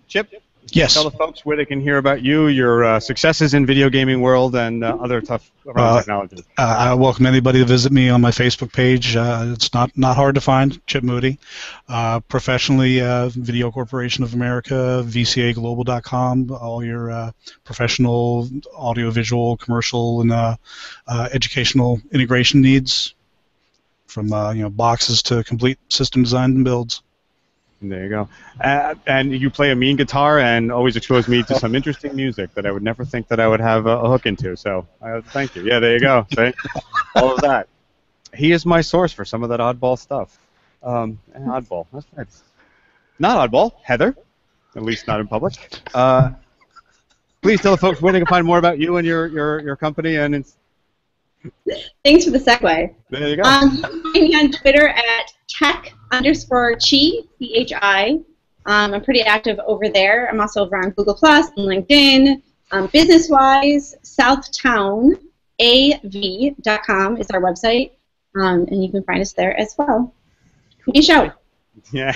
Chip? Yes. Tell the folks where they can hear about you, your successes in video gaming world, and other tough technologies. I welcome anybody to visit me on my Facebook page. It's not hard to find, Chip Moody. Professionally, Video Corporation of America, VCAglobal.com, all your professional, audiovisual, commercial, and educational integration needs, from boxes to complete system design and builds. There you go. And you play a mean guitar and always expose me to some interesting music that I would never think that I would have a hook into. So thank you. Yeah, there you go. See? All of that. He is my source for some of that oddball stuff. Oddball. That's not oddball. Heather. At least not in public. Please tell the folks where they can find more about you and your company. And Thanks for the segue. There you go. You can find me on Twitter at tech_chi, C-H-I. I'm pretty active over there. I'm also over on Google Plus and LinkedIn. Business-wise, Southtown, AV.com is our website, and you can find us there as well. Give me a shout. Yeah.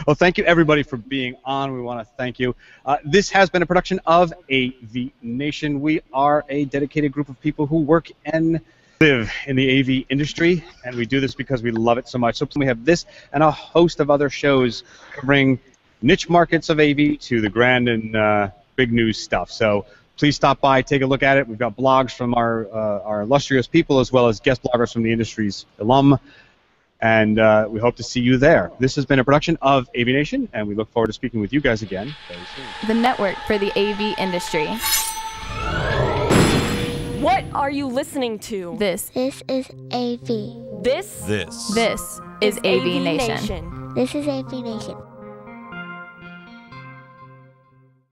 Well, thank you, everybody, for being on. We want to thank you. This has been a production of AV Nation. We are a dedicated group of people who work and live in the AV industry, and we do this because we love it so much. So we have this and a host of other shows covering niche markets of AV to the grand and big news stuff. So please stop by, take a look at it. We've got blogs from our illustrious people as well as guest bloggers from the industry's alum. And we hope to see you there. This has been a production of AV Nation, and we look forward to speaking with you guys again very soon. The network for the AV industry. What are you listening to? This is AV. This This is AV Nation. This is AV Nation.